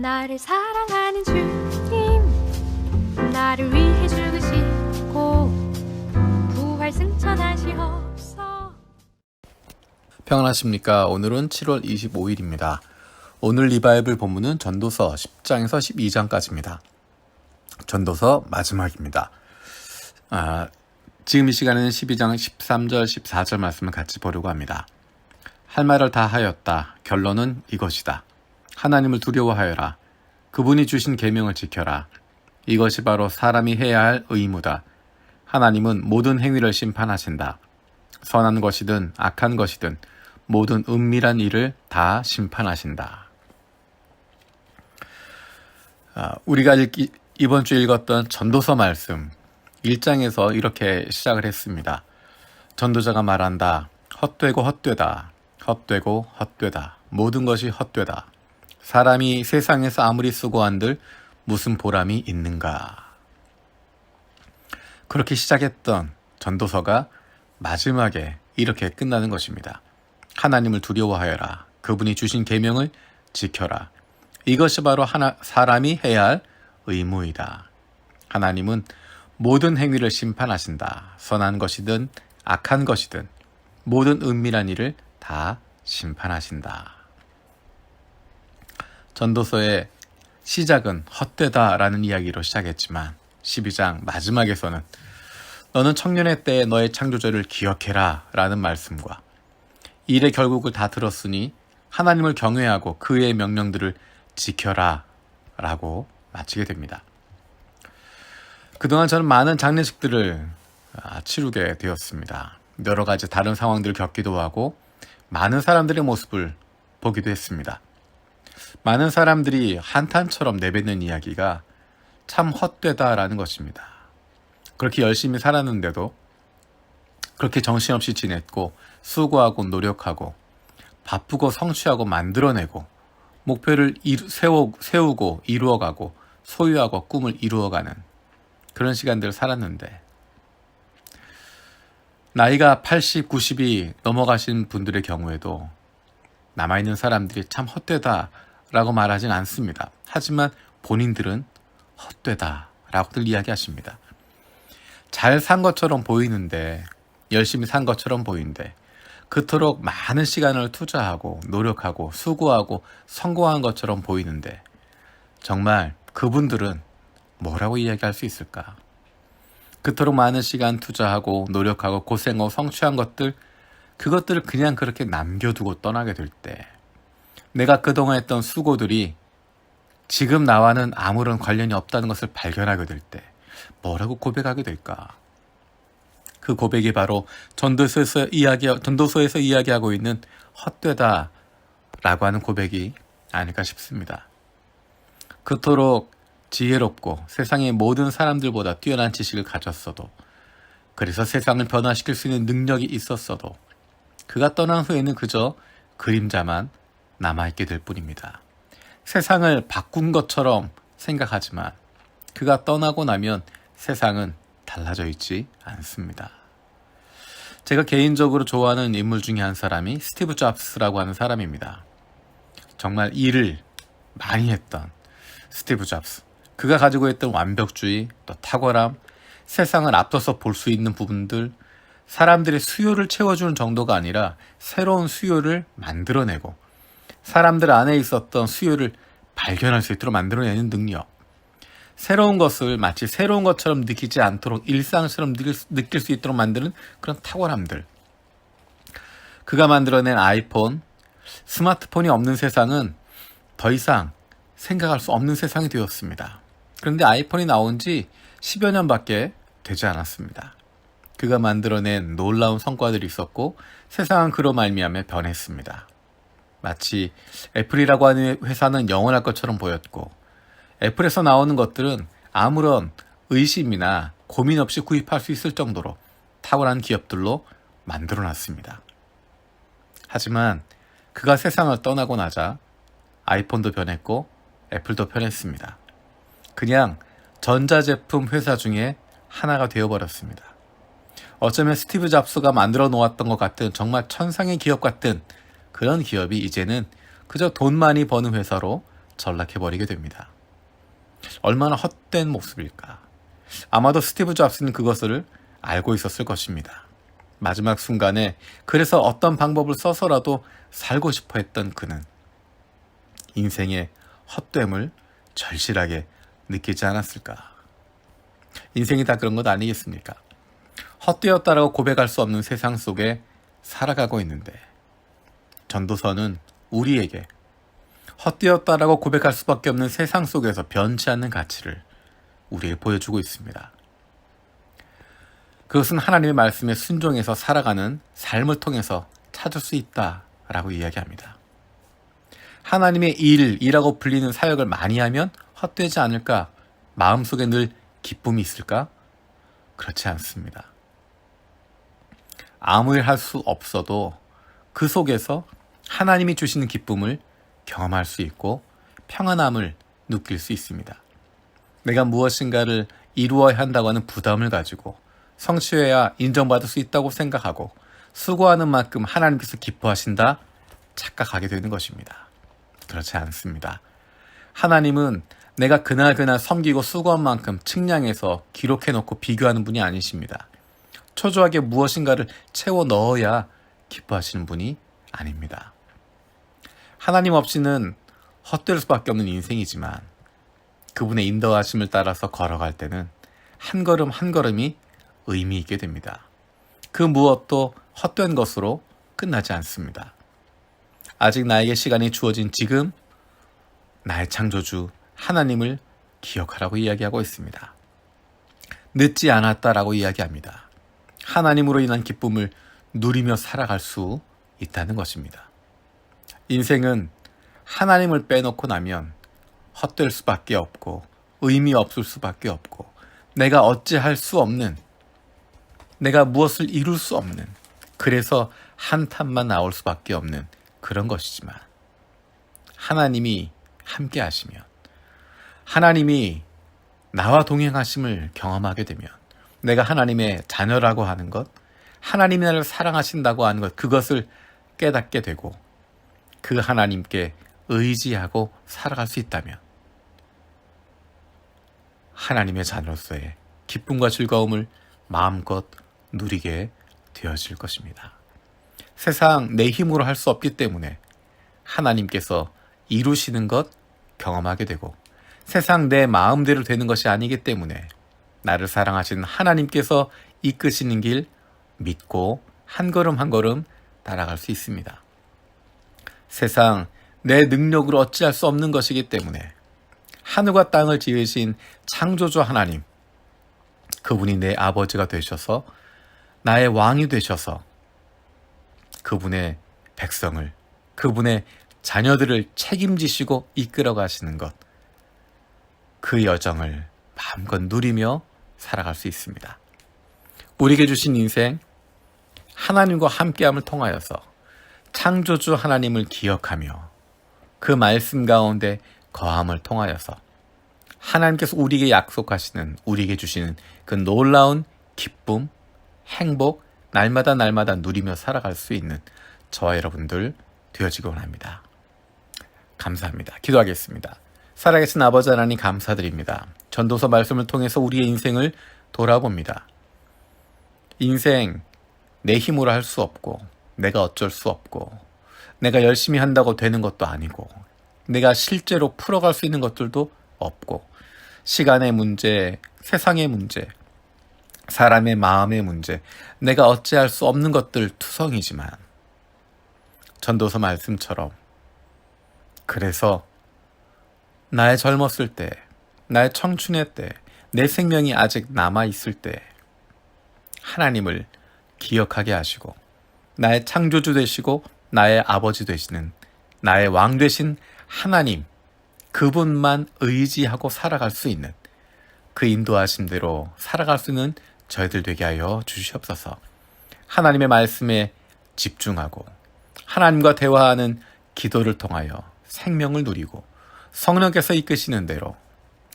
나를 사랑하는 주님, 나를 위해 죽으시고 부활 승천하시옵소. 평안하십니까? 오늘은 7월 25일입니다. 오늘 리바이블 본문은 전도서 10장에서 12장까지입니다. 전도서 마지막입니다. 지금 이 시간에는 12장 13절, 14절 말씀을 같이 보려고 합니다. 할 말을 다 하였다. 결론은 이것이다. 하나님을 두려워하여라. 그분이 주신 계명을 지켜라. 이것이 바로 사람이 해야 할 의무다. 하나님은 모든 행위를 심판하신다. 선한 것이든 악한 것이든 모든 은밀한 일을 다 심판하신다. 우리가 이번 주 읽었던 전도서 말씀 1장에서 이렇게 시작을 했습니다. 전도자가 말한다. 헛되고 헛되다. 헛되고 헛되다. 모든 것이 헛되다. 사람이 세상에서 아무리 수고한들 무슨 보람이 있는가. 그렇게 시작했던 전도서가 마지막에 이렇게 끝나는 것입니다. 하나님을 두려워하여라. 그분이 주신 계명을 지켜라. 이것이 바로 사람이 해야 할 의무이다. 하나님은 모든 행위를 심판하신다. 선한 것이든 악한 것이든 모든 은밀한 일을 다 심판하신다. 전도서의 시작은 헛되다라는 이야기로 시작했지만 12장 마지막에서는 너는 청년의 때에 너의 창조주를 기억해라 라는 말씀과 일의 결국을 다 들었으니 하나님을 경외하고 그의 명령들을 지켜라 라고 마치게 됩니다. 그동안 저는 많은 장례식들을 치르게 되었습니다. 여러 가지 다른 상황들을 겪기도 하고 많은 사람들의 모습을 보기도 했습니다. 많은 사람들이 한탄처럼 내뱉는 이야기가 참 헛되다라는 것입니다. 그렇게 열심히 살았는데도 그렇게 정신없이 지냈고 수고하고 노력하고 바쁘고 성취하고 만들어내고 목표를 세우고 이루어가고 소유하고 꿈을 이루어가는 그런 시간들을 살았는데 나이가 80, 90이 넘어가신 분들의 경우에도 남아있는 사람들이 참 헛되다라고 말하진 않습니다. 하지만 본인들은 헛되다라고들 이야기하십니다. 잘 산 것처럼 보이는데 열심히 산 것처럼 보이는데 그토록 많은 시간을 투자하고 노력하고 수고하고 성공한 것처럼 보이는데 정말 그분들은 뭐라고 이야기할 수 있을까? 그토록 많은 시간 투자하고 노력하고 고생하고 성취한 것들 그것들을 그냥 그렇게 남겨두고 떠나게 될 때 내가 그동안 했던 수고들이 지금 나와는 아무런 관련이 없다는 것을 발견하게 될 때 뭐라고 고백하게 될까? 그 고백이 바로 전도서에서 이야기하고 있는 헛되다 라고 하는 고백이 아닐까 싶습니다. 그토록 지혜롭고 세상의 모든 사람들보다 뛰어난 지식을 가졌어도 그래서 세상을 변화시킬 수 있는 능력이 있었어도 그가 떠난 후에는 그저 그림자만 남아있게 될 뿐입니다. 세상을 바꾼 것처럼 생각하지만 그가 떠나고 나면 세상은 달라져 있지 않습니다. 제가 개인적으로 좋아하는 인물 중에 한 사람이 스티브 잡스라고 하는 사람입니다. 정말 일을 많이 했던 스티브 잡스. 그가 가지고 있던 완벽주의, 또 탁월함, 세상을 앞서서 볼 수 있는 부분들, 사람들의 수요를 채워주는 정도가 아니라 새로운 수요를 만들어내고 사람들 안에 있었던 수요를 발견할 수 있도록 만들어내는 능력. 새로운 것을 마치 새로운 것처럼 느끼지 않도록 일상처럼 느낄 수 있도록 만드는 그런 탁월함들. 그가 만들어낸 아이폰, 스마트폰이 없는 세상은 더 이상 생각할 수 없는 세상이 되었습니다. 그런데 아이폰이 나온 지 10여 년밖에 되지 않았습니다. 그가 만들어낸 놀라운 성과들이 있었고 세상은 그로 말미암아 변했습니다. 마치 애플이라고 하는 회사는 영원할 것처럼 보였고 애플에서 나오는 것들은 아무런 의심이나 고민 없이 구입할 수 있을 정도로 탁월한 기업들로 만들어놨습니다. 하지만 그가 세상을 떠나고 나자 아이폰도 변했고 애플도 변했습니다. 그냥 전자제품 회사 중에 하나가 되어버렸습니다. 어쩌면 스티브 잡스가 만들어 놓았던 것 같은 정말 천상의 기업 같은 그런 기업이 이제는 그저 돈 많이 버는 회사로 전락해버리게 됩니다. 얼마나 헛된 모습일까. 아마도 스티브 잡스는 그것을 알고 있었을 것입니다. 마지막 순간에 그래서 어떤 방법을 써서라도 살고 싶어 했던 그는 인생의 헛됨을 절실하게 느끼지 않았을까. 인생이 다 그런 것 아니겠습니까? 헛되었다라고 고백할 수 없는 세상 속에 살아가고 있는데 전도서는 우리에게 헛되었다라고 고백할 수밖에 없는 세상 속에서 변치 않는 가치를 우리에게 보여주고 있습니다. 그것은 하나님의 말씀에 순종해서 살아가는 삶을 통해서 찾을 수 있다라고 이야기합니다. 하나님의 일이라고 불리는 사역을 많이 하면 헛되지 않을까? 마음속에 늘 기쁨이 있을까? 그렇지 않습니다. 아무 일 할 수 없어도 그 속에서 하나님이 주시는 기쁨을 경험할 수 있고 평안함을 느낄 수 있습니다. 내가 무엇인가를 이루어야 한다고 하는 부담을 가지고 성취해야 인정받을 수 있다고 생각하고 수고하는 만큼 하나님께서 기뻐하신다 착각하게 되는 것입니다. 그렇지 않습니다. 하나님은 내가 그날 섬기고 수고한 만큼 측량해서 기록해놓고 비교하는 분이 아니십니다. 초조하게 무엇인가를 채워 넣어야 기뻐하시는 분이 아닙니다. 하나님 없이는 헛될 수밖에 없는 인생이지만 그분의 인도하심을 따라서 걸어갈 때는 한 걸음 한 걸음이 의미 있게 됩니다. 그 무엇도 헛된 것으로 끝나지 않습니다. 아직 나에게 시간이 주어진 지금 나의 창조주 하나님을 기억하라고 이야기하고 있습니다. 늦지 않았다라고 이야기합니다. 하나님으로 인한 기쁨을 누리며 살아갈 수 있다는 것입니다. 인생은 하나님을 빼놓고 나면 헛될 수밖에 없고 의미 없을 수밖에 없고 내가 어찌할 수 없는, 내가 무엇을 이룰 수 없는, 그래서 한탄만 나올 수밖에 없는 그런 것이지만 하나님이 함께 하시면, 하나님이 나와 동행하심을 경험하게 되면 내가 하나님의 자녀라고 하는 것, 하나님이 나를 사랑하신다고 하는 것, 그것을 깨닫게 되고 그 하나님께 의지하고 살아갈 수 있다면 하나님의 자녀로서의 기쁨과 즐거움을 마음껏 누리게 되어질 것입니다. 세상 내 힘으로 할 수 없기 때문에 하나님께서 이루시는 것 경험하게 되고 세상 내 마음대로 되는 것이 아니기 때문에 나를 사랑하시는 하나님께서 이끄시는 길 믿고 한 걸음 한 걸음 따라갈 수 있습니다. 세상 내 능력으로 어찌할 수 없는 것이기 때문에 하늘과 땅을 지으신 창조주 하나님, 그분이 내 아버지가 되셔서 나의 왕이 되셔서 그분의 백성을, 그분의 자녀들을 책임지시고 이끌어 가시는 것, 그 여정을 마음껏 누리며 살아갈 수 있습니다. 우리에게 주신 인생, 하나님과 함께함을 통하여서 창조주 하나님을 기억하며 그 말씀 가운데 거함을 통하여서 하나님께서 우리에게 약속하시는, 우리에게 주시는 그 놀라운 기쁨, 행복, 날마다 누리며 살아갈 수 있는 저와 여러분들 되어지기 원합니다. 감사합니다. 기도하겠습니다. 살아계신 아버지 하나님 감사드립니다. 전도서 말씀을 통해서 우리의 인생을 돌아봅니다. 인생 내 힘으로 할 수 없고 내가 어쩔 수 없고 내가 열심히 한다고 되는 것도 아니고 내가 실제로 풀어갈 수 있는 것들도 없고 시간의 문제, 세상의 문제, 사람의 마음의 문제, 내가 어찌할 수 없는 것들 투성이지만 전도서 말씀처럼 그래서 나의 젊었을 때, 나의 청춘의 때, 내 생명이 아직 남아있을 때 하나님을 기억하게 하시고 나의 창조주 되시고 나의 아버지 되시는, 나의 왕 되신 하나님, 그분만 의지하고 살아갈 수 있는, 그 인도하심대로 살아갈 수 있는 저희들 되게 하여 주시옵소서. 하나님의 말씀에 집중하고 하나님과 대화하는 기도를 통하여 생명을 누리고 성령께서 이끄시는 대로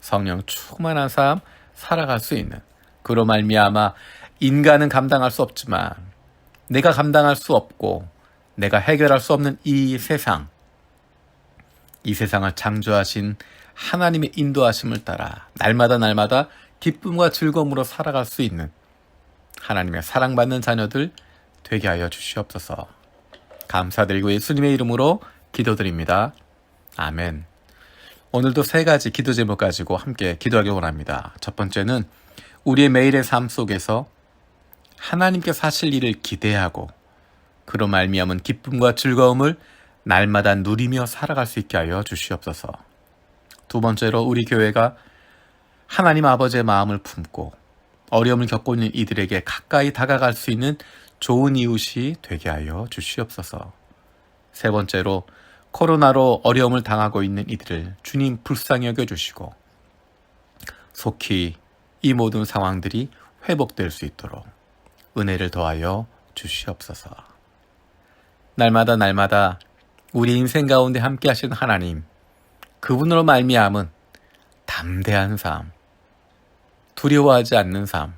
성령 충만한 삶 살아갈 수 있는, 그로 말미암아 인간은 감당할 수 없지만 내가 감당할 수 없고 내가 해결할 수 없는 이 세상, 이 세상을 창조하신 하나님의 인도하심을 따라 날마다 기쁨과 즐거움으로 살아갈 수 있는 하나님의 사랑받는 자녀들 되게 하여 주시옵소서. 감사드리고 예수님의 이름으로 기도드립니다. 아멘. 오늘도 3가지 기도 제목 가지고 함께 기도하기 원합니다. 첫 번째는 우리의 매일의 삶 속에서 하나님께서 하실 일을 기대하고 그로 말미암은 기쁨과 즐거움을 날마다 누리며 살아갈 수 있게 하여 주시옵소서. 두 번째로 우리 교회가 하나님 아버지의 마음을 품고 어려움을 겪고 있는 이들에게 가까이 다가갈 수 있는 좋은 이웃이 되게 하여 주시옵소서. 세 번째로 코로나로 어려움을 당하고 있는 이들을 주님 불쌍히 여겨주시고 속히 이 모든 상황들이 회복될 수 있도록 은혜를 더하여 주시옵소서. 날마다 우리 인생 가운데 함께 하신 하나님, 그분으로 말미암은 담대한 삶, 두려워하지 않는 삶,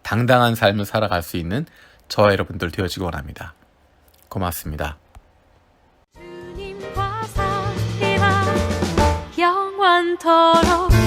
당당한 삶을 살아갈 수 있는 저와 여러분들 되어지기 원합니다. 고맙습니다. 주님과 사이가 영원토록